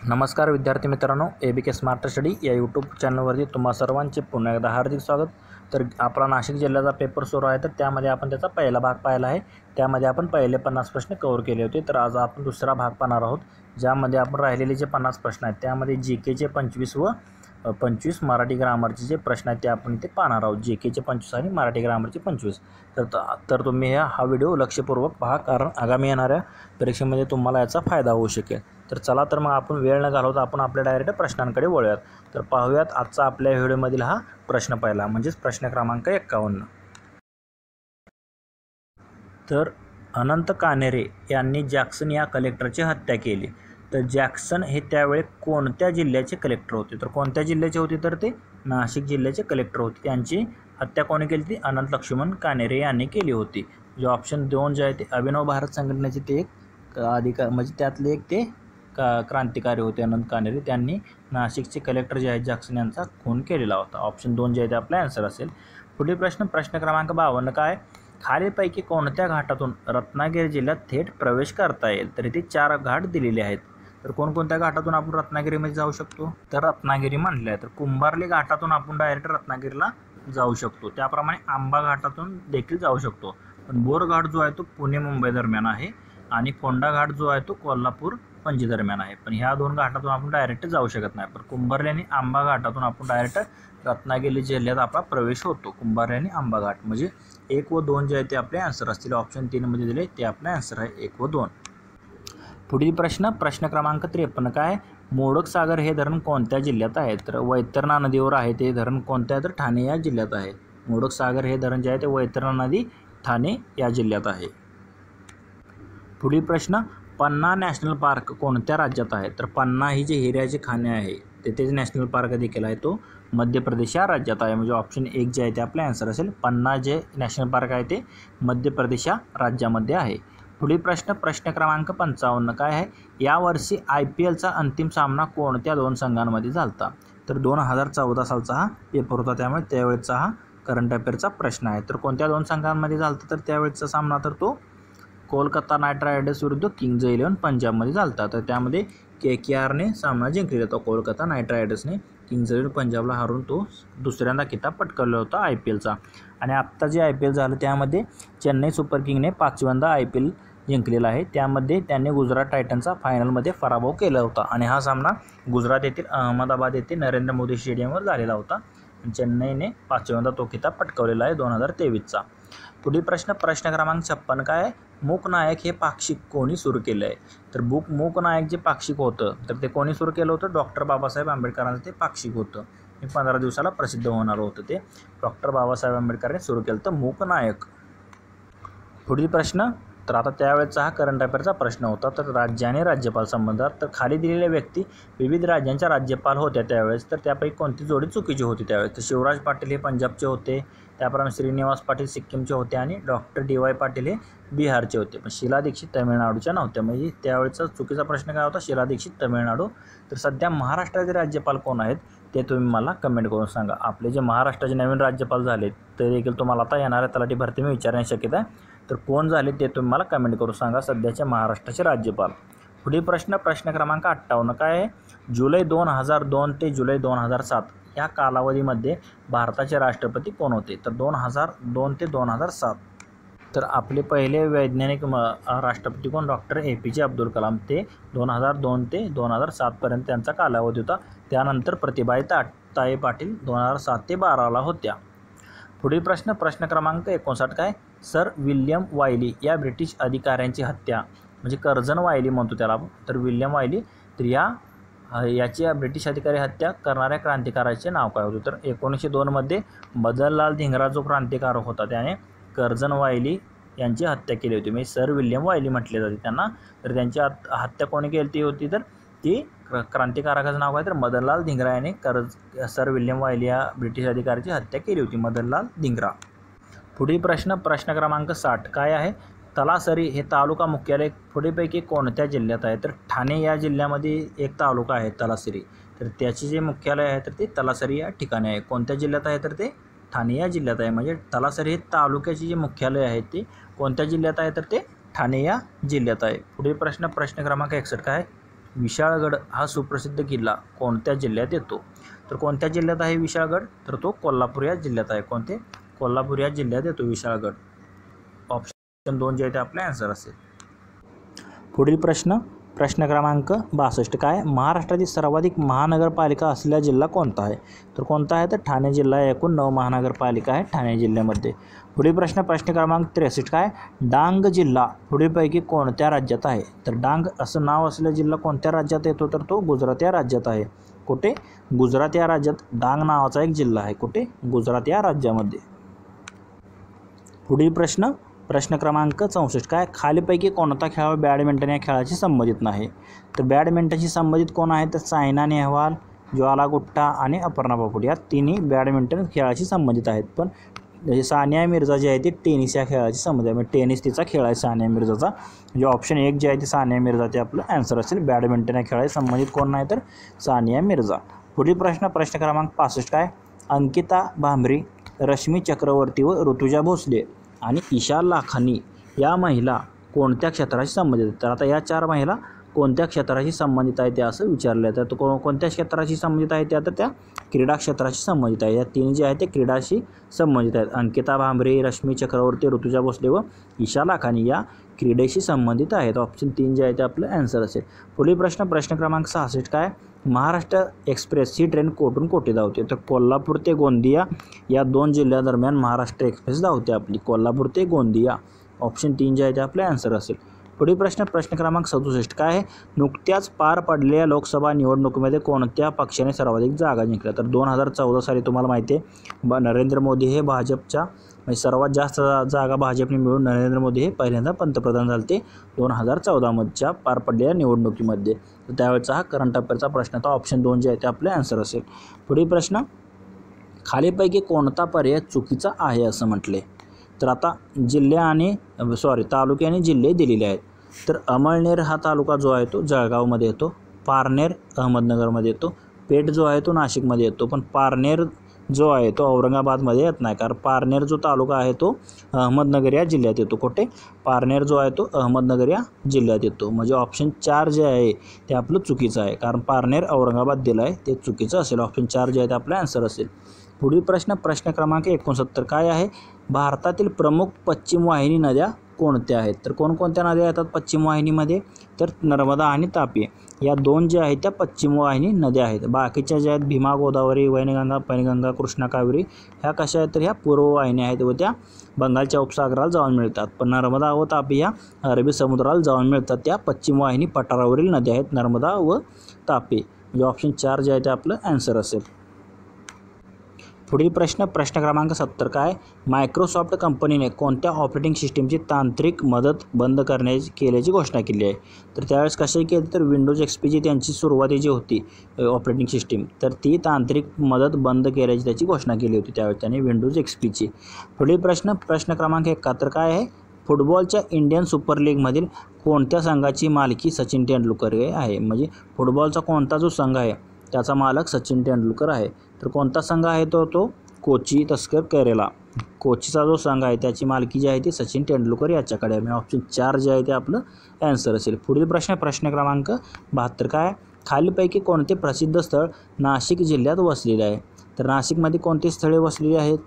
नमस्कार विद्यार्थी मित्रांनो, ABK स्मार्ट स्टडी या यूट्यूब चॅनलवरती तुम्हा सर्वांचे पुन्हा एकदा हार्दिक स्वागत। तर आपला नाशिक जिल्ह्याचा पेपर सुरू आहे, तर त्यामध्ये आपण त्याचा पहिला भाग पाहिला आहे। त्यामध्ये आपण पहिले 50 प्रश्न कव्हर केले होते। तर आज आपण दुसरा भाग पाहणार आहोत, ज्यामध्ये आपण राहिलेले जे 50 प्रश्न आहेत त्यामध्ये GKचे 25 व 25 मराठी ग्रामरचे जे प्रश्न आहेत ते आपण इथे पाहणार आहोत। GKचे 25 आणि मराठी ग्रामरचे 25। तर तुम्ही हा व्हिडिओ लक्षपूर्वक पहा, कारण आगामी येणाऱ्या परीक्षेमध्ये तुम्हाला याचा फायदा होऊ शकेल। तर चला तर मग आपण वेळ न घालवता आपण आपल्या डायरेक्ट प्रश्नांकडे वळूयात। तर पाहूयात आजचा आपल्या व्हिडिओमधील हा प्रश्न पहिला, म्हणजेच प्रश्न क्रमांक 51। तर अनंत कानेरे यांनी जॅक्सन या कलेक्टरची हत्या केली। तर जॅक्सन हे त्यावेळी कोणत्या जिल्ह्याचे कलेक्टर होते? तर कोणत्या जिल्ह्याचे होते? तर ते नाशिक जिल्ह्याचे कलेक्टर होते। त्यांची हत्या कोणी केली? ती अनंत लक्ष्मण कानेरे यांनी केली होती। जो ऑप्शन 2 जे आहे ते अभिनव भारत संघटनेचे ते एक अधिकार, म्हणजे त्यातले एक ते क्रांतिकारी होते अनंत कानेरे। त्यांनी नाशिकचे कलेक्टर जे आहेत जॅक्सन यांचा खून केलेला होता। ऑप्शन 2 जे आहे ते आपला आन्सर असेल। पुढील प्रश्न क्रमांक 52 काय? खालीलपैकी कोणत्या घाटातून रत्नागिरी जिल्ह्यात थेट प्रवेश करता येईल? तर इथे 4 घाट दिलेले आहेत। तर कोणकोणत्या घाटातून आपण रत्नागिरीमध्ये जाऊ शकतो? तर रत्नागिरी म्हटलं आहे तर कुंभार्ली घाटातून आपण डायरेक्ट रत्नागिरीला जाऊ शकतो। त्याप्रमाणे आंबा घाटातून देखील जाऊ शकतो। पण बोर घाट जो आहे तो पुणे मुंबई दरम्यान आहे आणि फोंडा घाट जो आहे तो कोल्हापूर पणजी दरम्यान आहे। पण ह्या 2 घाटातून आपण डायरेक्ट जाऊ शकत नाही। पण कुंभार्ली आणि आंबा घाटातून आपण डायरेक्ट रत्नागिरी जिल्ह्यात आपला प्रवेश होतो। कुंभार्ली आणि आंबा घाट, म्हणजे 1 व 2 जे आहे ते आपले आन्सर असतील। ऑप्शन 3 मध्ये दिले ते आपले आन्सर आहे 1 व 2। पुढील प्रश्न क्रमांक 53 काय? मोडक सागर हे धरण कोणत्या जिल्ह्यात आहे? तर वैतरणा नदीवर आहे ते धरण कोणत्या? तर ठाणे या जिल्ह्यात आहे। मोडक सागर हे धरण जे आहे ते वैतरणा नदी ठाणे या जिल्ह्यात आहे। पुढील प्रश्न, पन्ना नॅशनल पार्क कोणत्या राज्यात आहे? तर पन्ना ही जी हिऱ्याची खाणे आहे तेथेच नॅशनल पार्क देखील आहे, तो मध्य प्रदेश या राज्यात आहे। म्हणजे ऑप्शन 1 जे आहे ते आपले आन्सर असेल। पन्ना जे नॅशनल पार्क आहे ते मध्य प्रदेश या राज्यामध्ये आहे। पुढील प्रश्न क्रमांक 55 काय आहे? यावर्षी IPLचा अंतिम सामना कोणत्या 2 संघांमध्ये झाला? तर 2014 सालचा हा पेपर होता, त्यामुळे त्यावेळेचा हा करंट अफेअरचा प्रश्न आहे। तर कोणत्या 2 संघांमध्ये झाला? तर त्यावेळेचा सामना तर तो कोलकाता नाईट रायडर्स विरुद्ध किंग्ज 11 पंजाबमध्ये झाला। तर त्यामध्ये KKRने सामना जिंकलेला होता। कोलकाता नाईट रायडर्सने किंग्ज 11 पंजाबला हारून तो दुसऱ्यांदा किताब पटकावला होता IPLचा। आणि आत्ता जे IPL झालं त्यामध्ये चेन्नई सुपर किंगने 5व्यांदा IPL जिंकलेला आहे। त्यामध्ये त्यांनी गुजरात टायटन्सचा फायनलमध्ये पराभव केला होता आणि हा सामना गुजरात येथील अहमदाबाद येथे नरेंद्र मोदी स्टेडियमवर झालेला होता। चेन्नईने 5व्यांदा तो किताब पटकावलेला आहे 2023चा। पुढील प्रश्न क्रमांक 56 काय? मूकनायक हे पाक्षिक कोणी सुरू केलं आहे? तर मूकनायक जे पाक्षिक होतं तर ते कोणी सुरू केलं होतं? डॉक्टर बाबासाहेब आंबेडकरांचं ते पाक्षिक होतं। 15 दिवसाला प्रसिद्ध होणार होतं, ते डॉक्टर बाबासाहेब आंबेडकरांनी सुरू केलं तर मूकनायक। पुढील प्रश्न, तर आता त्यावेळेचा हा करंट अफेअरचा प्रश्न होता। तर राज्य आणि राज्यपाल संबंधात, तर खाली दिलेल्या व्यक्ती विविध राज्यांच्या राज्यपाल होत्या त्यावेळेस, तर त्यापैकी कोणती जोडी चुकीची होती त्यावेळेस? तर शिवराज पाटील हे पंजाबचे होते, त्याप्रमाणे श्रीनिवास पाटील सिक्कीमचे होते आणि डॉक्टर DY पाटील हे बिहारचे होते। पण शीला दीक्षित तामिळनाडूच्या नव्हत्या। म्हणजे त्यावेळेचा चुकीचा प्रश्न काय होता? शीला दीक्षित तामिळनाडू। तर सध्या महाराष्ट्राचे राज्यपाल कोण आहेत ते तुम्ही मला कमेंट करून सांगा। आपले जे महाराष्ट्राचे नवीन राज्यपाल झाले ते देखील तुम्हाला आता येणाऱ्या तलाठी भरती मी विचारण्याची शक्यता आहे। तर कोण झाले ते तुम्ही मला कमेंट करून सांगा सध्याचे महाराष्ट्राचे राज्यपाल। पुढील प्रश्न क्रमांक 58 काय आहे? जुलै 2002 ते जुलै 2007 या कालावधीमध्ये भारताचे राष्ट्रपती कोण होते? तर 2002 ते 2007। तर आपले पहिले वैज्ञानिक राष्ट्रपती कोण? Doctor APJ Abdul Kalam. ते 2002 ते 2007 पर्यंत त्यांचा कालावधी होता। त्यानंतर प्रतिभाताई ताये पाटील 2007 ते 2012ला होत्या। पुढील प्रश्न क्रमांक 59 काय? सर विल्यम वायली या ब्रिटिश अधिकाऱ्यांची हत्या, म्हणजे कर्झन वायली म्हणतो त्याला आपण, तर विल्यम वायली, तर याची ब्रिटिश अधिकारी हत्या करणाऱ्या क्रांतिकारकाचे नाव काय होते? तर 1902 मध्ये मदनलाल धिंगरा जो क्रांतिकारक होता त्याने कर्झन वायली यांची हत्या केली होती, म्हणजे सर विल्यम वायली म्हटले जाते त्यांना। तर त्यांची हत्या कोणी केली होती? तर ती क्रांतिकारकाचं नाव काय? तर मदनलाल धिंगरा याने सर विल्यम वायली या ब्रिटिश अधिकाऱ्याची हत्या केली होती, मदनलाल धिंगरा। पुढील प्रश्न क्रमांक 60 काय आहे? तलासरी हे तालुका मुख्यालय पुढीलपैकी कोणत्या जिल्ह्यात आहे? तर ठाणे या जिल्ह्यामध्ये एक तालुका आहे तलासरी, तर त्याचे जे मुख्यालय आहे तर ते तलासरी या ठिकाणी आहे। कोणत्या जिल्ह्यात आहे? तर ते ठाणे या जिल्ह्यात आहे। म्हणजे तलासरी हे तालुक्याचे जे मुख्यालय आहे ते कोणत्या जिल्ह्यात आहे? तर ते ठाणे या जिल्ह्यात आहे। पुढील प्रश्न क्रमांक 61 काय? विशाळगड हा सुप्रसिद्ध किल्ला कोणत्या जिल्ह्यात येतो? तर कोणत्या जिल्ह्यात आहे विशाळगड? तर तो कोल्हापूर या जिल्ह्यात आहे. कोणते? कोल्हापूर या जिल्ह्यात येतो विशाळगड. ऑप्शन 2 जे आहे ते आपला आन्सर असेल. पुढील प्रश्न क्रमांक 62 काय? महाराष्ट्रातील सर्वाधिक महानगरपालिका असलेला जिल्हा कोणता आहे? तर कोणता आहे? तर ठाणे जिल्हा. एकूण 9 महानगरपालिका आहे ठाणे जिल्ह्यामध्ये. पुढील प्रश्न क्रमांक 63 काय? डांग जिल्हा पुढीलपैकी कोणत्या राज्यात आहे? तर डांग असं नाव असलेला जिल्हा कोणत्या राज्यात येतो? तर तो गुजरात या राज्यात आहे. कुठे? गुजरात या राज्यात डांग नावाचा एक जिल्हा आहे. कुठे? गुजरात या राज्यामध्ये. पुढील प्रश्न क्रमांक 64 काय? खालीपैकी कोणता खेळाडू बॅडमिंटन या खेळाशी संबंधित नाही? तर बॅडमिंटनशी संबंधित कोण आहे? तर सायना नेहवाल, ज्वाला गुट्टा आणि अपर्णा बापुड या तिन्ही बॅडमिंटन खेळाशी संबंधित आहेत. पण सानिया मिर्झा जी आहे ती टेनिस या खेळाशी संबंधित आहे. म्हणजे टेनिस तिचा खेळ आहे सानिया मिर्झाचा. म्हणजे ऑप्शन 1 जे आहे ते सानिया मिर्झा ते आपलं आन्सर असेल. बॅडमिंटन या खेळाशी संबंधित कोण नाही तर सानिया मिर्झा. पुढील प्रश्न क्रमांक 65 काय? अंकिता भांबरी, रश्मी चक्रवर्ती व ऋतुजा भोसले आणि ईशा लाखानी या महिला कोणत्या क्षेत्राशी संबंधित आहेत? तर आता या 4 महिला कोणत्या क्षेत्राशी संबंधित आहेत ते असं विचारलं आहे. तर कोणत्या क्षेत्राशी संबंधित आहेत? तर त्या क्रीडा क्षेत्राशी संबंधित आहे. या 3 जे आहेत ते क्रीडाशी संबंधित आहेत. अंकिता भांबरे, रश्मी चक्रवर्ती, ऋतुजा भोसले व ईशा लाखानी या क्रीडेशी संबंधित आहेत. ऑप्शन 3 जे आहे ते आपलं आन्सर असेल. पुढील प्रश्न क्रमांक 66 काय? महाराष्ट्र एक्सप्रेस ही ट्रेन कोठून कोठे धावते? तर कोल्हापूर ते गोंदिया या 2 जिल्ह्यादरम्यान महाराष्ट्र एक्सप्रेस धावते आपली. कोल्हापूर ते गोंदिया. ऑप्शन 3 जे आहे ते आपले आन्सर असेल. पुढील प्रश्न क्रमांक 67 काय आहे? नुकत्याच पार पडलेल्या लोकसभा निवडणुकीमध्ये कोणत्या पक्षाने सर्वाधिक जागा जिंकल्या? तर 2014 साली तुम्हाला माहिती आहे नरेंद्र मोदी हे भाजपच्या म्हणजे सर्वात जास्त जागा भाजपने मिळून नरेंद्र मोदी हे पहिल्यांदा पंतप्रधान झाले ते 2014 पार पडलेल्या निवडणुकीमध्ये. तर त्यावेळेचा हा करंट अफेअरचा प्रश्न होता. ऑप्शन 2 जे आहे ते आपले आन्सर असेल. पुढील प्रश्न खालीपैकी कोणता पर्याय चुकीचा आहे असं म्हटले? तर आता तालुके आणि जिल्हे दिलेले आहेत. तर अमळनेर हा तालुका जो आहे तो जळगावमध्ये येतो. पारनेर अहमदनगरमध्ये येतो. पेठ जो आहे तो नाशिकमध्ये येतो. पण पारनेर जो आहे तो औरंगाबादमध्ये येत नाही, कारण पारनेर जो तालुका आहे तो अहमदनगर या जिल्ह्यात येतो. कुठे? पारनेर जो आहे तो अहमदनगर या जिल्ह्यात येतो. म्हणजे ऑप्शन 4 जे आहे ते आपलं चुकीचं आहे, कारण पारनेर औरंगाबाद दिलं आहे ते चुकीचं असेल. ऑप्शन 4 जे आहे ते आपलं आन्सर असेल. पुढील प्रश्न क्रमांक 69 काय आहे? भारतातील प्रमुख पश्चिम वाहिनी नद्या कोणत्या आहेत? तर कोणकोणत्या नद्या येतात पश्चिम वाहिनीमध्ये? तर नर्मदा आणि तापी या 2 ज्या आहेत त्या पश्चिम वाहिनी नद्या आहेत. बाकीच्या ज्या आहेत भीमा, गोदावरी, वैनगंगा, पैनगंगा, कृष्णा, कावेरी ह्या कशा आहेत? तर ह्या पूर्व वाहिन्या आहेत व त्या बंगालच्या उपसागराला जाऊन मिळतात. पण नर्मदा व तापी ह्या अरबी समुद्राला जाऊन मिळतात. त्या पश्चिम वाहिनी पठारावरील नद्या आहेत नर्मदा व तापी. म्हणजे ऑप्शन 4 जे आहे ते आपलं आन्सर असेल. पुढील प्रश्न क्रमांक 70 काय? मायक्रोसॉफ्ट कंपनीने कोणत्या ऑपरेटिंग सिस्टीमची तांत्रिक मदत बंद केल्याची घोषणा केली आहे? तर त्यावेळेस कशी केली? तर विंडोज XPची त्यांची सुरुवातीची होती ऑपरेटिंग सिस्टीम, तर ती तांत्रिक मदत बंद केल्याची त्याची घोषणा केली होती त्यावेळेस त्यांनी विंडोज XPची. पुढील प्रश्न क्रमांक 71 काय आहे? फुटबॉलच्या इंडियन सुपर लीगमधील कोणत्या संघाची मालकी सचिन तेंडुलकर आहे? म्हणजे फुटबॉलचा कोणता जो संघ आहे त्याचा मालक सचिन तेंडुलकर आहे. तर कोणता संघ आहे तो कोची तस्कर केरला. कोचीचा जो संघ आहे त्याची मालकी जी आहे ती सचिन तेंडुलकर याच्याकडे आहे. ऑप्शन 4 जे आहे ते आपलं आन्सर असेल. पुढील प्रश्न क्रमांक 72 काय? खालीलपैकी कोणते प्रसिद्ध स्थळ नाशिक जिल्ह्यात वसलेले आहे? तर नाशिकमध्ये कोणती स्थळे वसलेली आहेत?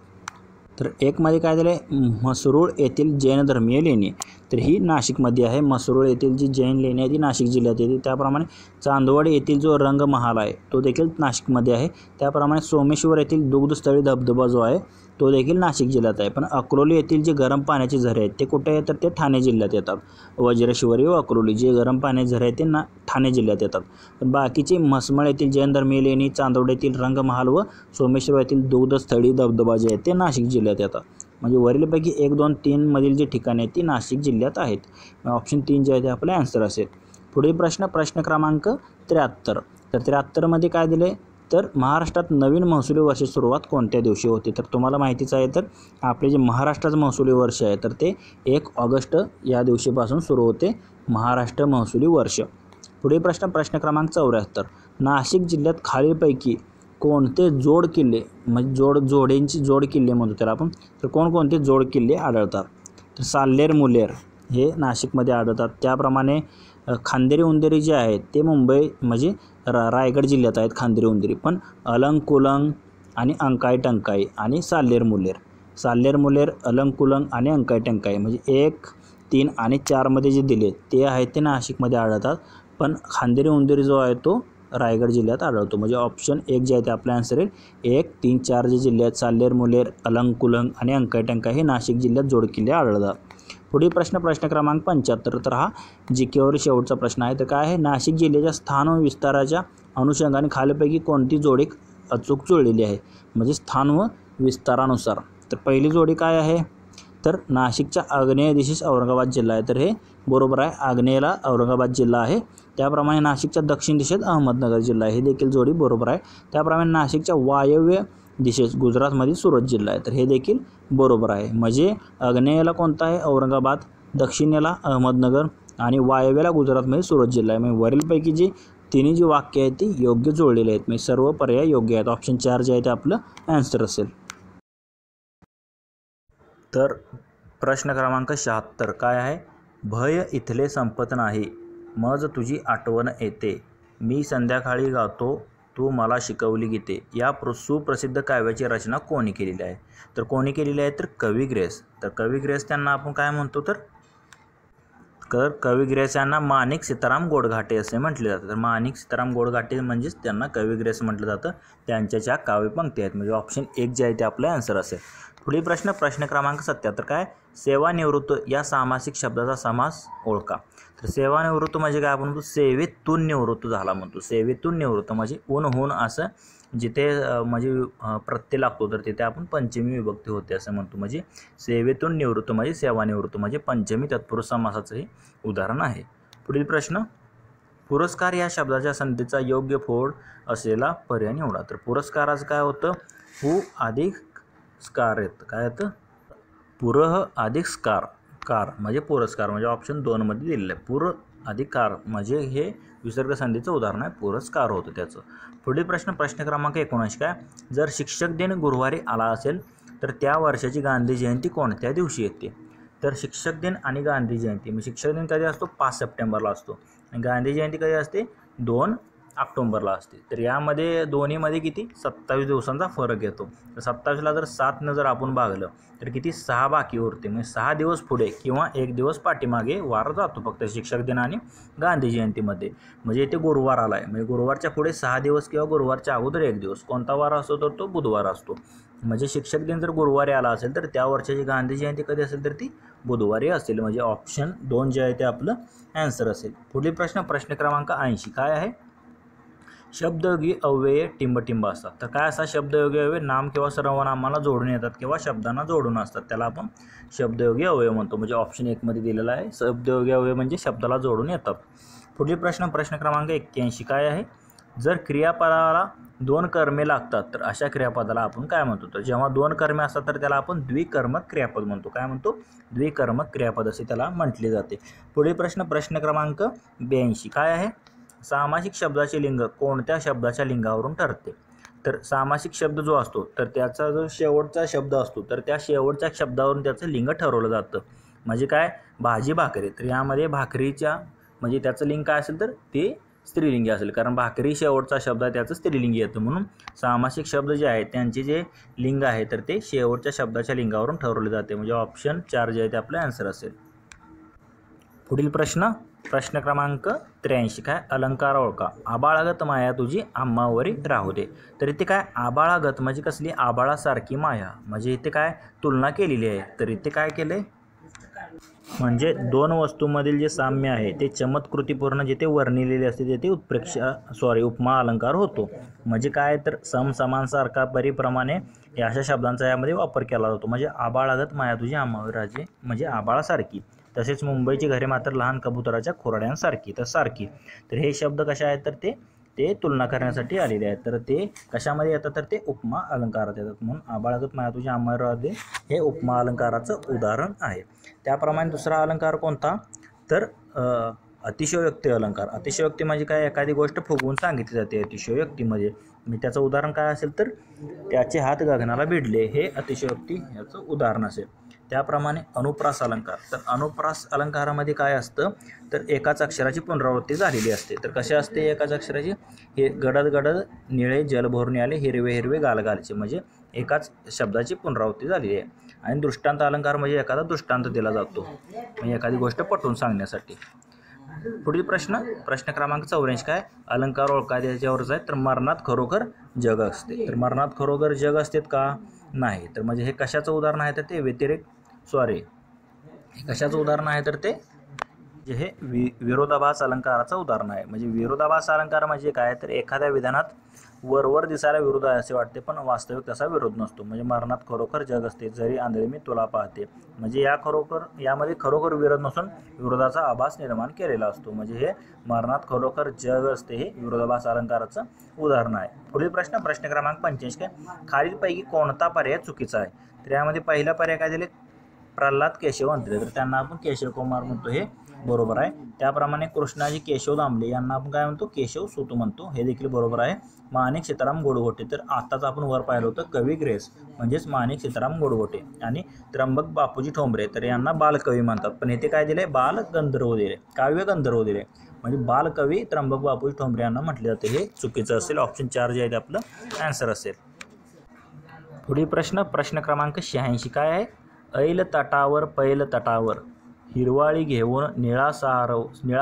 तर एकमध्ये काय दिलं आहे? म्हसरूळ येथील जैन धर्मीय लेणी. तर ही नाशिकमध्ये आहे. म्हसरूळ येथील जी जैन लेणी आहे ती नाशिक जिल्ह्यात येते. त्याप्रमाणे चांदवड येथील जो रंगमहाल आहे तो देखील नाशिकमध्ये आहे. त्याप्रमाणे सोमेश्वर येथील दुग्धस्थळी धबधबा जो आहे तो देखील नाशिक जिल्ह्यात आहे. पण अक्रोली येथील जे गरम पाण्याचे झरे आहेत ते कुठे आहेत? तर ते ठाणे जिल्ह्यात येतात. वज्रेश्वरी व अक्रोली जे गरम पाण्याचे झरे आहेत ते ठाणे जिल्ह्यात येतात. पण बाकीचे म्हसमळ येथील जैन धर्मीय लेणी, चांदवड येथील रंगमहाल व सोमेश्वर येथील दुग्धस्थळी धबधबा जे आहेत ते नाशिक जिल्ह्यात येतात. म्हणजे वरीलपैकी 1, 2, 3 मधील जी ठिकाणे आहेत ती नाशिक जिल्ह्यात आहेत. ऑप्शन 3 जे आहे ते आपले आन्सर असेल. पुढील प्रश्न क्रमांक 73. तर 73मध्ये काय दिले? तर महाराष्ट्रात नवीन महसुली वर्षाची सुरुवात कोणत्या दिवशी होते? तर तुम्हाला माहितीच आहे तर आपले जे महाराष्ट्राचं महसुली वर्ष आहे तर ते 1 ऑगस्ट या दिवशीपासून सुरू होते महाराष्ट्र महसुली वर्ष. पुढील प्रश्न क्रमांक 74. नाशिक जिल्ह्यात खालीलपैकी कोणते जोड किल्ले म्हणजे जोड्यांची जोड किल्ले म्हणतो त्याला आपण, तर कोणकोणते जोड किल्ले आढळतात? तर साल्हेर मुल्हेर हे नाशिकमध्ये आढळतात. त्याप्रमाणे खांदेरी उंदेरी जे आहेत ते मुंबई म्हणजे रायगड जिल्ह्यात आहेत खांदेरी उंदेरी, पण अलंग कुलंग आणि अंकाई टंकाई आणि साल्हेर मुलेर अलंग कुलंग आणि अंकाई टंकाई म्हणजे 1, 3 आणि 4 मध्ये जे दिले ते आहेत ते नाशिकमध्ये आढळतात, पण खांदेरी उंदेरी जो आहे तो रायगड जिल्ह्यात आढळतो. म्हणजे ऑप्शन 1 जे आहे ते आपलं आन्सर आहे. 1, 3, 4 जे जिल्ह्यात साल्हेर मुलेर अलंग कुलंग आणि अंकाई टंकाई हे नाशिक जिल्ह्यात जोडकिल्ले आढळतात. पुढील प्रश्न क्रमांक 75. तर हा जीकेवर शेवटचा प्रश्न आहे. तर काय आहे, नाशिक जिल्ह्याच्या स्थान व विस्ताराच्या अनुषंगाने खालीलपैकी कोणती जोडी अचूक जुळलेली आहे. म्हणजे स्थान व विस्तारानुसार. तर पहिली जोडी काय आहे, तर नाशिकच्या आग्नेय दिशेस औरंगाबाद जिल्हा आहे. तर हे बरोबर आहे, आग्नेयला औरंगाबाद जिल्हा आहे. त्याप्रमाणे नाशिकच्या दक्षिण दिशेत अहमदनगर जिल्हा आहे, हे देखील जोडी बरोबर आहे. त्याप्रमाणे नाशिकच्या वायव्य दिशेस गुजरातमधील सुरत जिल्हा आहे. तर हे देखील बरोबर आहे. म्हणजे आग्नेयला कोणता आहे, औरंगाबाद, दक्षिणेला अहमदनगर आणि वायव्याला गुजरातमध्ये सुरत जिल्हा आहे. म्हणजे वरीलपैकी जी तिन्ही जी वाक्य आहेत ती योग्य जोडलेली आहेत. म्हणजे सर्व पर्याय योग्य आहेत. ऑप्शन 4 जे आहे ते आपलं आन्सर असेल. तर प्रश्न क्रमांक 76 काय आहे, भय इथले संपत नाही, मज तुझी आठवण येते, मी संध्याकाळी गातो, तू मला शिकवली गीते, या सुप्रसिद्ध काव्याची रचना कोणी केलेली आहे. तर कोणी केलेली आहे, तर कवी ग्रेस. तर कवी ग्रेस त्यांना आपण काय म्हणतो, तर कवी ग्रेस यांना माणिक सीताराम गोडघाटे असे म्हटले जाते. तर माणिक सीताराम गोडघाटे म्हणजेच त्यांना कवी ग्रेस म्हटलं जातं. त्यांच्या काव्यपंक्ती आहेत. म्हणजे ऑप्शन 1 जे आहे ते आपलं आन्सर असेल. पुढील प्रश्न क्रमांक 77 काय, सेवानिवृत्त या सामासिक शब्दाचा समास ओळखा. तर सेवानिवृत्त म्हणजे काय, आपण म्हणतो सेवेतून निवृत्त झाला म्हणतो. सेवेतून निवृत्त म्हणजे ऊन होऊन असं जिथे म्हणजे प्रत्यय लागतो तर तिथे आपण पंचमी विभक्ती होते असं म्हणतो. म्हणजे सेवेतून निवृत्त म्हणजे सेवानिवृत्त म्हणजे पंचमी तत्पुरुष समासाचं हे उदाहरण आहे. पुढील प्रश्न, पुरस्कार या शब्दाच्या संधीचा योग्य फोड असलेला पर्याय निवडा. तर पुरस्काराचं काय होतं, हु अधिक स्कार येतं. काय येतं, पुरह अधिक स्कार, कार म्हणजे पुरस्कार. म्हणजे ऑप्शन 2 मध्ये दिलेलं आहे. पुर अधिक कार म्हणजे हे विसर्ग संधीचं उदाहरण आहे, पुरस्कार होतं त्याचं. पुढील प्रश्न क्रमांक 79 काय, जर शिक्षक दिन गुरुवारी आला असेल तर त्या वर्षाची गांधी जयंती कोणत्या दिवशी येते. तर शिक्षक दिन आणि गांधी जयंती, मग शिक्षक दिन कधी असतो, 5 सप्टेंबरला असतो आणि गांधी जयंती कधी असते, 2 ऑक्टोबरला असते. तर यामध्ये दोन्हीमध्ये किती 27 दिवसांचा फरक येतो. तर 27ला जर 7 जर आपण भागलं तर किती 6 बाकी उरते. म्हणजे 6 दिवस पुढे किंवा 1 दिवस पाठीमागे वार जातो फक्त शिक्षक दिन आणि गांधी जयंतीमध्ये. म्हणजे इथे गुरुवार आला आहे, म्हणजे गुरुवारच्या पुढे 6 दिवस किंवा गुरुवारच्या अगोदर 1 दिवस कोणता वार असतो, तर तो बुधवार असतो. म्हणजे शिक्षक दिन जर गुरुवारी आला असेल तर त्या वर्षाची गांधी जयंती कधी असेल, तर ती बुधवारी असेल. म्हणजे ऑप्शन 2 जे आहे ते आपलं आन्सर असेल. पुढील प्रश्न क्रमांक 80 काय आहे, शब्दयोगी अव्यय टिंबटिंब असतात. तर काय असा शब्दयोगी अव्यय, नाम किंवा सर्वनामाला जोडून येतात किंवा शब्दांना जोडून असतात, त्याला आपण शब्दयोगी अव्यय म्हणतो. म्हणजे ऑप्शन 1 मध्ये दिलेला आहे, शब्दयोगी अव्यय म्हणजे शब्दाला जोडून येतात. पुढील प्रश्न क्रमांक 81 काय आहे, जर क्रियापदाला 2 कर्मे लागतात तर अशा क्रियापदाला आपण काय म्हणतो. तर जेव्हा 2 कर्मे असतात तर त्याला आपण द्विकर्मक क्रियापद म्हणतो. काय म्हणतो, द्विकर्मक क्रियापद असे त्याला म्हटले जाते. पुढील प्रश्न क्रमांक 82 काय आहे, सामासिक शब्दाचे लिंग कोणत्या शब्दाच्या लिंगावरून ठरते. तर सामासिक शब्द जो असतो तर त्याचा जो शेवटचा शब्द असतो तर त्या शेवटच्या शब्दावरून त्याचं लिंग ठरवलं जातं. म्हणजे काय, भाजी भाकरी, तर यामध्ये भाकरीच्या म्हणजे त्याचं लिंग काय असेल, तर ते स्त्रीलिंगी असेल, कारण भाकरी शेवटचा शब्द आहे त्याचं स्त्रीलिंगी येतं. म्हणून सामासिक शब्द जे आहेत त्यांचे जे लिंग आहे तर ते शेवटच्या शब्दाच्या लिंगावरून ठरवले जाते. म्हणजे ऑप्शन 4 जे आहे ते आपलं आन्सर असेल. पुढील प्रश्न क्रमांक 83 काय, अलंकार ओळखा. आबाळागत माया तुझी आम्हावरी राहू दे. तर इथे काय, आबाळागत म्हणजे कसली, आबाळासारखी माया, म्हणजे इथे काय तुलना केलेली आहे. तर इथे काय केलंय, म्हणजे 2 वस्तूंमधील जे साम्य आहे ते चमत्कृतीपूर्ण जिथे वर्णिलेले असते तिथे उपमा अलंकार होतो. म्हणजे काय, तर सम समान सारखा परिप्रमाणे या अशा शब्दांचा यामध्ये वापर केला जातो. म्हणजे आबाळागत माया तुझी आम्हावर राजे म्हणजे आबाळासारखी. तसेच मुंबईची घरे मात्र लहान कबुतराच्या खोरड्यांसारखी, तर सारखी. तर हे शब्द कशा आहेत, तर ते तुलना करण्यासाठी आलेले आहेत. तर ते कशामध्ये येतात, तर ते उपमा अलंकारात येतात. म्हणून आबाळागत माया तुझी आम्हावर राहू हे उपमा अलंकाराचं उदाहरण आहे. त्याप्रमाणे दुसरा अलंकार कोणता, तर अतिशयोक्ती अलंकार. अतिशयोक्ती म्हणजे काय, एखादी गोष्ट फुगवून सांगितली जाते अतिशयोक्तीमध्ये. म्हणजे त्याचं उदाहरण काय असेल, तर त्याचे हात गगनाला भिडले, हे अतिशयोक्ती याचं उदाहरण असेल. त्याप्रमाणे अनुप्रास अलंकार, तर अनुप्रास अलंकारामध्ये काय असतं तर एकाच अक्षराची पुनरावृत्ती झालेली असते. तर कशी असते एकाच अक्षराची, हे गडद गडद निळे जल भरून आले हिरवे हिरवे गालगालचे, म्हणजे एकाच शब्दाची पुनरावृत्ती झालेली आहे. आणि दृष्टांत अलंकार म्हणजे एखादा दृष्टांत दिला जातो म्हणजे एखादी गोष्ट पटवून सांगण्यासाठी. पुढील प्रश्न क्रमांक 84 काय, अलंकार ओळखा त्याच्यावरच आहे. तर मरणात खरोखर जग असते, तर मरणात खरोखर जग असतेत का, नाही. तर म्हणजे हे कशाचं उदाहरण आहे तर ते हे कशाचं उदाहरण आहे तर ते हे विरोधाभास अलंकाराचं उदाहरण आहे. म्हणजे विरोधाभास अलंकार म्हणजे काय तर एखाद्या विधानात वरवर दिसायला विरोध आहे असे वाटते पण वास्तविक तसा विरोध नसतो. म्हणजे मरणात खरोखर जग असते जरी आंधळी मी तुला पाहते, म्हणजे यामध्ये खरोखर विरोध नसून विरोधाचा आभास निर्माण केलेला असतो. म्हणजे हे मरणात खरोखर जग असते हे विरोधाभास अलंकाराचं उदाहरण आहे. पुढील प्रश्न क्रमांक 85 काय, खालीलपैकी कोणता पर्याय चुकीचा आहे. तर यामध्ये पहिला पर्याय काय दिले, प्रल्हाद केशव अंतरे, तर त्यांना आपण केशव कुमार म्हणतो हे बरोबर आहे. त्याप्रमाणे कृष्णाजी केशव दामले यांना आपण काय म्हणतो केशव सूत म्हणतो, हे देखील बरोबर आहे. माणिक सीताराम गोडबोटे, तर आताच आपण वर पाहिलं होतं कवी ग्रेस म्हणजेच माणिक सीताराम गोडबोटे. आणि त्र्यंबक बापूजी ठोंबरे, तर यांना बालकवी म्हणतात पण इथे काय दिले बालगंधर्व दिले, काव्य गंधर्व दिले, म्हणजे बालकवी त्र्यंबक बापूजी ठोंबरे यांना म्हटले जाते. हे चुकीचं असेल, ऑप्शन 4 जे आहे ते आपलं आन्सर असेल. पुढील प्रश्न क्रमांक 86 काय आहे, ऐल तटावर पैल तटावर हिरवाळी घेऊन निळा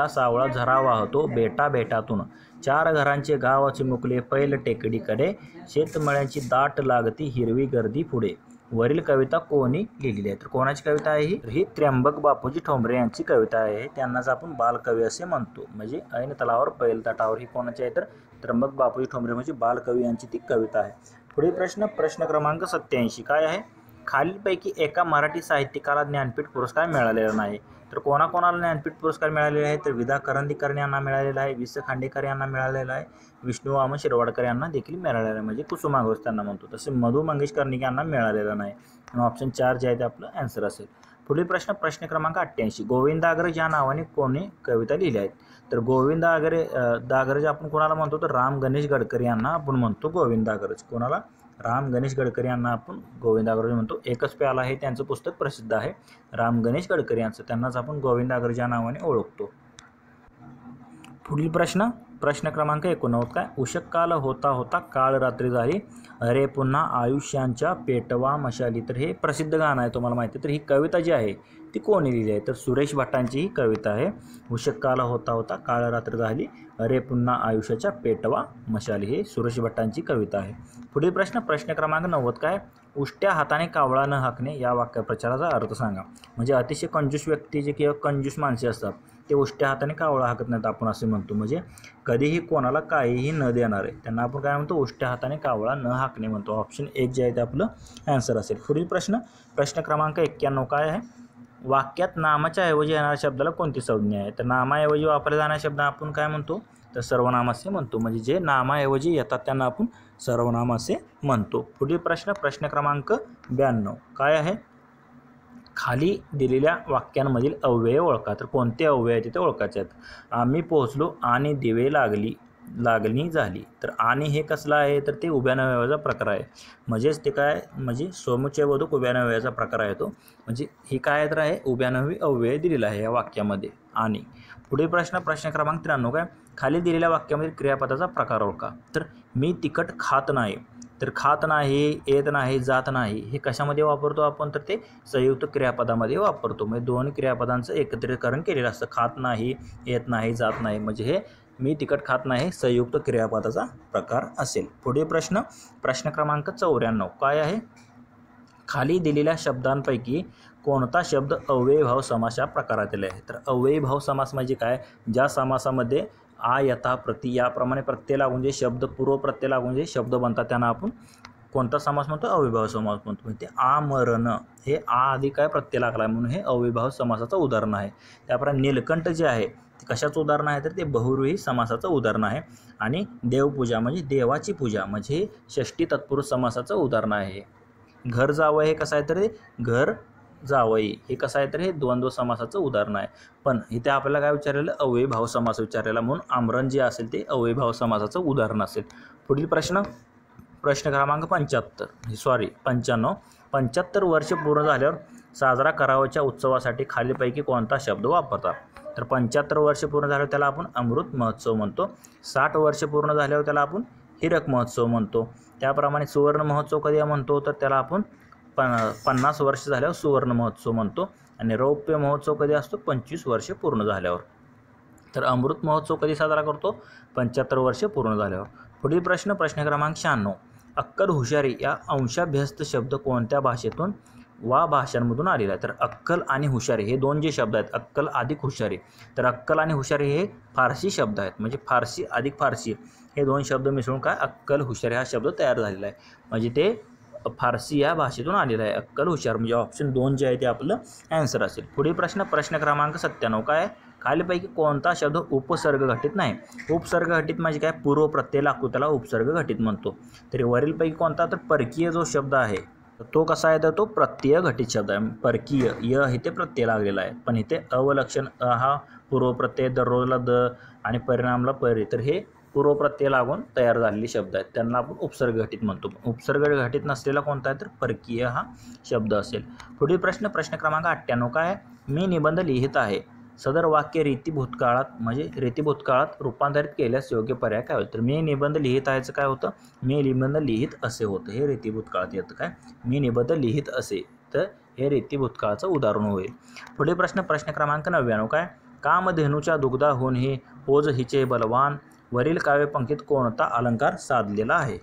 सावळा झरा वाहतो बेटा बेटातून, 4 घरांचे गाव चिमुकले पैल टेकडीकडे, शेतमळ्यांची दाट लागती हिरवी गर्दी पुढे. वरील कविता कोणी लिहिलेली आहे, तर कोणाची कविता आहे ही त्र्यंबक बापूजी ठोंबरे यांची कविता आहे. त्यांनाच आपण बालकवी असे म्हणतो. म्हणजे ऐन तलावर पैल तटावर ही कोणाची आहे तर त्र्यंबक बापूजी ठोंबरे म्हणजे बालकवी यांची ती कविता आहे. पुढील प्रश्न क्रमांक 87 काय आहे, खालीलपैकी एका मराठी साहित्यिकाला ज्ञानपीठ पुरस्कार मिळालेला नाही. तर कोणाकोणाला ज्ञानपीठ पुरस्कार मिळालेला आहे तर विदा करंदीकर यांना मिळालेला आहे, वि. स. खांडेकर यांना मिळालेला आहे, विष्णू वामन शिरवाडकर यांना देखील मिळालेला आहे, म्हणजे कुसुमाग्रज त्यांना म्हणतो. तसे मधु मंगेश कर्णिक यांना मिळालेला नाही. ऑप्शन 4 जे आहे ते आपलं आन्सर असेल. पुढील प्रश्न क्रमांक 88 गोविंदाग्रज या नावाने कोणी कविता लिहिल्या आहेत. तर गोविंदाग्रज आपण कोणाला म्हणतो तर राम गणेश गडकरी यांना आपण म्हणतो गोविंदाग्रज. कोणाला, राम गणेश गडकरी यांना आपण गोविंदाग्रज म्हणतो. एकच प्याला हे त्यांचं पुस्तक प्रसिद्ध आहे, राम गणेश गडकरी यांचं, त्यांनाच आपण गोविंदाग्रज या नावाने ओळखतो. पुढील प्रश्न क्रमांक 89 काय, उषःकाल होता होता काळ रात्री झाली अरे पुन्हा आयुष्यांच्या पेटवा मशाली. तर हे प्रसिद्ध गाणं आहे, तुम्हाला माहिती आहे. तर ही कविता जी आहे ती कोणी लिहिली आहे तर सुरेश भटांची ही कविता आहे. उषःकाल होता होता काळ रात्र झाली अरे पुन्हा आयुष्याच्या पेटवा मशाली, हे सुरेश भटांची कविता आहे. पुढील प्रश्न क्रमांक 90 काय, उष्ट्या हाताने कावळा न हाकणे या वाक्यप्रचाराचा अर्थ सांगा. म्हणजे अतिशय कंजूस व्यक्ती जे किंवा कंजूस माणसे असतात ते उष्ट्या हाताने कावळा हाकत नाहीत आपण असे म्हणतो. म्हणजे कधीही कोणाला काहीही न देणारे त्यांना आपण काय म्हणतो उष्ट्या हाताने कावळा न हाकणे म्हणतो. ऑप्शन 1 जे आहे ते आपलं आन्सर असेल. पुढील प्रश्न क्रमांक 91 काय आहे, वाक्यात नामाच्या ऐवजी येणाऱ्या शब्दाला कोणती संज्ञा आहे. तर नामाऐवजी वापरल्या जाणाऱ्या शब्द आपण काय म्हणतो तर सर्वनाम असे म्हणतो. म्हणजे जे नामाऐवजी येतात त्यांना आपण सर्वनाम असे म्हणतो. पुढील प्रश्न क्रमांक 92 काय आहे, खाली दिलेल्या वाक्यांमधील अव्यय ओळखा. तर कोणते अव्यय आहेत तिथे ओळखायचे आहेत. आम्ही पोहोचलो आणि दिवे लागणी झाली. तर आणि हे कसलं आहे तर ते उभ्या अव्ययाचा प्रकार आहे. म्हणजेच ते काय, म्हणजे समुच्चयबोधक उभ्या अव्ययाचा प्रकार आहे तो. म्हणजे हे काय तर आहे उभ्यानवी अव्यय दिलेला आहे या वाक्यामध्ये. आणि पुढील प्रश्न क्रमांक 93 काय, खाली दिलेल्या वाक्यामधील क्रियापदाचा प्रकार ओळखा. तर मी तिखट खात नाही. तर खात नाही, येत नाही, जात नाही हे कशामध्ये वापरतो आपण तर ते संयुक्त क्रियापदामध्ये वापरतो. म्हणजे दोन क्रियापदांचं एकत्रीकरण केलेलं असतं. खात नाही, येत नाही, जात नाही, म्हणजे हे मी तिखट खात नाही संयुक्त क्रियापदाचा प्रकार असेल. पुढील प्रश्न क्रमांक 94 काय आहे, खाली दिलेल्या शब्दांपैकी कोणता शब्द अव्ययीभाव समास या प्रकारातील आहे. तर अव्ययीभाव समास म्हणजे काय, ज्या समासामध्ये आ, यथा, प्रति याप्रमाणे प्रत्यय लागून जे शब्द पूर्व प्रत्यय लागून जे शब्द बनतात त्यांना आपण कोणता समास म्हणतो अव्ययीभाव समास म्हणतो. म्हणजे आमरण हे आ आधी काय प्रत्यय लागला म्हणून हे अव्ययीभाव समासाचं उदाहरण आहे. त्याप्रमाणे नीलकंठ जे आहे ते कशाचं उदाहरण आहे तर ते बहुव्रीही समासाचं उदाहरण आहे. आणि देवपूजा म्हणजे देवाची पूजा म्हणजे षष्ठी तत्पुरुष समासाचं उदाहरण आहे. घर जावं हे कसं आहे तर घर जावई हे कसं आहे तर हे द्वंद्व समासाचं उदाहरण आहे. पण इथे आपल्याला काय विचारलेलं अव्ययीभाव समास विचारलेला म्हणून आमरण जे असेल ते अव्ययीभाव समासाचं उदाहरण असेल. पुढील प्रश्न क्रमांक 95 वर्ष पूर्ण झाल्यावर साजरा करावयाच्या उत्सवासाठी खालीलपैकी कोणता शब्द वापरतात? तर 75 वर्ष पूर्ण झाल्यावर त्याला आपण अमृत महोत्सव म्हणतो. 60 वर्ष पूर्ण झाल्यावर त्याला आपण हीरक महोत्सव म्हणतो. त्याप्रमाणे सुवर्ण महोत्सव कधी म्हणतो तर त्याला आपण 50 वर्ष झाल्यावर सुवर्ण महोत्सव म्हणतो. आणि रौप्य महोत्सव कधी असतो? 25 वर्ष पूर्ण झाल्यावर. तर अमृत महोत्सव कधी साजरा करतो? 75 वर्ष पूर्ण झाल्यावर. पुढील प्रश्न क्रमांक 96. अक्कल हुशारी या अंशाभ्यस्त शब्द कोणत्या भाषेतून वा भाषांमधून आलेला आहे? तर अक्कल आणि हुशारी हे दोन जे शब्द आहेत, अक्कल अधिक हुशारी, तर अक्कल आणि हुशारी हे फारसी शब्द आहेत. म्हणजे फारसी अधिक फारसी हे दोन शब्द मिसळून काय अक्कल हुशारी हा शब्द तयार झालेला आहे. म्हणजे ते फारसी या भाषेतून आलेलं आहे अक्कल हुशार. म्हणजे ऑप्शन 2 जे आहे ते आपलं ॲन्सर असेल. पुढील प्रश्न क्रमांक 97. काय? खालीपैकी कोणता शब्द उपसर्ग घटित नाही? उपसर्ग घटित म्हणजे काय? पूर्व प्रत्यय लागतो त्याला उपसर्ग घटित म्हणतो. तरी वरीलपैकी कोणता? तर परकीय जो शब्द आहे तो कसा आहे? तर तो प्रत्यय घटित शब्द आहे. परकीय य इथे प्रत्यय लागलेला आहे, पण इथे अवलक्षण हा पूर्व प्रत्यय, दररोजला द आणि परिणामला परि, तर हे पूर्व प्रत्यय लागून तयार झालेले शब्द आहेत, त्यांना आपण उपसर्ग घटित म्हणतो. उपसर्ग घटित नसलेला कोणता आहे? तर परकीय हा शब्द असेल. पुढील प्रश्न क्रमांक 98. काय? मी निबंध लिहित आहे. सदर वाक्य रीती भूतकाळात रूपांतरित केल्यास योग्य पर्याय काय होईल? तर मी निबंध लिहित आहेचं काय होतं? मी निबंध लिहित असे होतं. हे रीती भूतकाळात येतं. काय? मी निबंध लिहित असे, तर हे रीती भूतकाळाचं उदाहरण होईल. पुढील प्रश्न क्रमांक 99. काय? कामधेनूच्या दुग्धाहून हे ओज हिचे बलवान. वरील काव्यपंक्तीत कोणता अलंकार साधलेला आहे?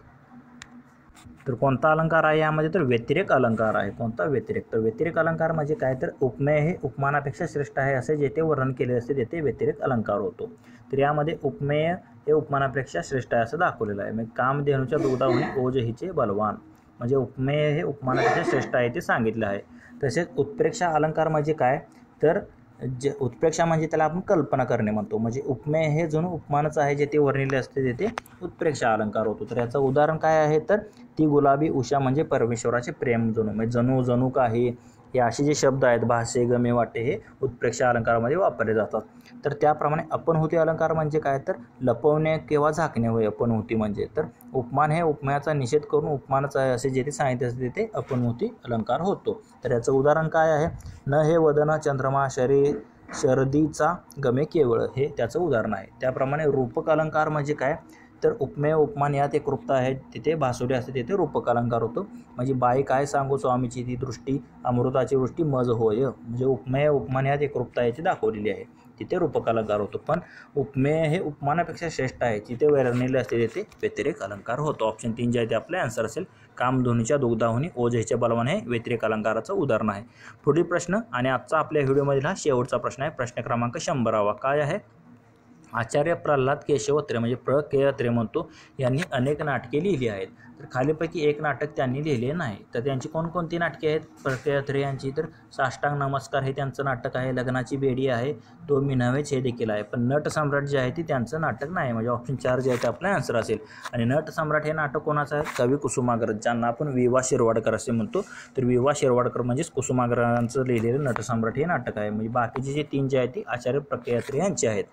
तर कोणता अलंकार आहे यामध्ये? तर व्यतिरेक अलंकार आहे. कोणता? व्यतिरेक. तर व्यतिरेक अलंकार म्हणजे काय? तर उपमेय हे उपमानापेक्षा श्रेष्ठ आहे असे जेथे वर्णन केले असते तेथे व्यतिरेक अलंकार होतो. तर यामध्ये उपमेय हे उपमानापेक्षा श्रेष्ठ आहे असं दाखवलेलं आहे. म्हणजे कामधेनूच्या दुग्धाहून ओज हिचे बलवान म्हणजे उपमेय हे उपमानापेक्षा श्रेष्ठ आहे ते सांगितलं आहे. तसेच उत्प्रेक्षा अलंकार म्हणजे काय? तर उत्प्रेक्षा म्हणजे त्याला आपण कल्पना करणे म्हणतो. म्हणजे उपमेय हे जणू उपमानच आहे जेथे वर्णिले असते तेथे उत्प्रेक्षा अलंकार होतो. तर याचं उदाहरण काय आहे? तर ती गुलाबी उषा म्हणजे परमेश्वराचे प्रेम जणू, म्हणजे जणू जणू काही हे असे जे शब्द आहेत भासे गमे वाटे हे उत्प्रेक्षा अलंकारामध्ये वापरले जातात. तर त्याप्रमाणे अपनहुती अलंकार म्हणजे काय? तर लपवणे किंवा झाकणे होय अपनहुती म्हणजे. तर उपमान हे उपमेयाचा निषेध करून उपमानच आहे असे जेथे सांगितले असते तेथे अपनहुती अलंकार होतो. तर याचं उदाहरण काय आहे? न हे वदन चंद्रमा शरदीचा गमे केवळ, हे त्याचं उदाहरण आहे. त्याप्रमाणे रूपक अलंकार म्हणजे काय? तर उपमेय उपमान यात एक रूपता आहे, तिथे भासुरी असते तेथे रूपक अलंकार होतो. म्हणजे बाई काय सांगू स्वामीची ती दृष्टी अमृताची वृष्टी मज होय. म्हणजे उपमेय उपमान यात एक रूपता याची दाखवलेली आहे, तिथे रूपक अलंकार होतो. पण उपमेय हे उपमानापेक्षा श्रेष्ठ आहे जिथे वर्णिले असते तेथे व्यतिरेक अलंकार होतो. ऑप्शन 3 जे आहे ते आपले आन्सर असेल. कामधेनूच्या दुग्धाहून ओज हिचे बलवान हे व्यतिरेक अलंकाराचं उदाहरण आहे. पुढील प्रश्न आणि आजचा आपल्या व्हिडिओमधील हा शेवटचा प्रश्न आहे. प्रश्न क्रमांक 100. काय आहे? आचार्य प्रल्हाद केशव अत्रे म्हणजे प्र के अत्रे म्हणतो यांनी अनेक नाटके लिहिली आहेत. तर खालीपैकी एक नाटक त्यांनी लिहिले नाही. तर त्यांची कोणकोणती नाटके आहेत प्र के अत्रे यांची? तर साष्टांग नमस्कार हे त्यांचं नाटक आहे. लग्नाची बेडी आहे. तो मी नव्हेच हे देखील आहे. पण नट सम्राट जे आहे ती त्यांचं नाटक नाही. म्हणजे ऑप्शन 4 जे आहे ते आपला आन्सर असेल. आणि नट सम्राट हे नाटक कोणाचं आहे? कवी कुसुमाग्रज, ज्यांना आपण विवा शिरवाडकर असे म्हणतो. तर विवा शिरवाडकर म्हणजेच कुसुमाग्रजांचं लिहिलेलं नटसम्राट हे नाटक आहे. म्हणजे बाकीचे जे 3 जे आहेत ते आचार्य प्र के अत्रे यांचे आहेत.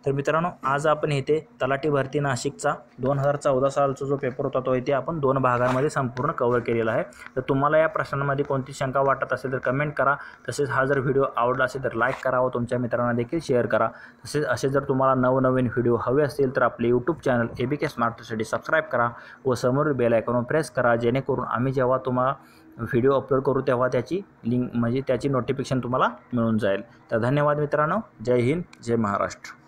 तर मित्रांनो, आज आपण इथे तलाठी भरती नाशिकचा 2014 सालचा जो पेपर होता तो इथे आपण 2 भागांमध्ये संपूर्ण कव्हर केलेला आहे. तर तुम्हाला या प्रश्नांमध्ये कोणती शंका वाटत असेल तर कमेंट करा. तसेच हा जर व्हिडिओ आवडला असेल तर लाईक करा व तुमच्या मित्रांना देखील शेअर करा. तसेच असे जर तुम्हाला नवनवीन व्हिडिओ हवे असतील तर आपले YouTube channel ABK smart study subscribe करा व समोर बेल आयकॉन प्रेस करा, जेणेकरून आम्ही जेव्हा तुम्हाला व्हिडिओ अपलोड करू तेव्हा त्याची लिंक म्हणजे त्याची नोटिफिकेशन तुम्हाला मिळून जाईल. तर धन्यवाद मित्रांनो. जय हिंद, जय महाराष्ट्र.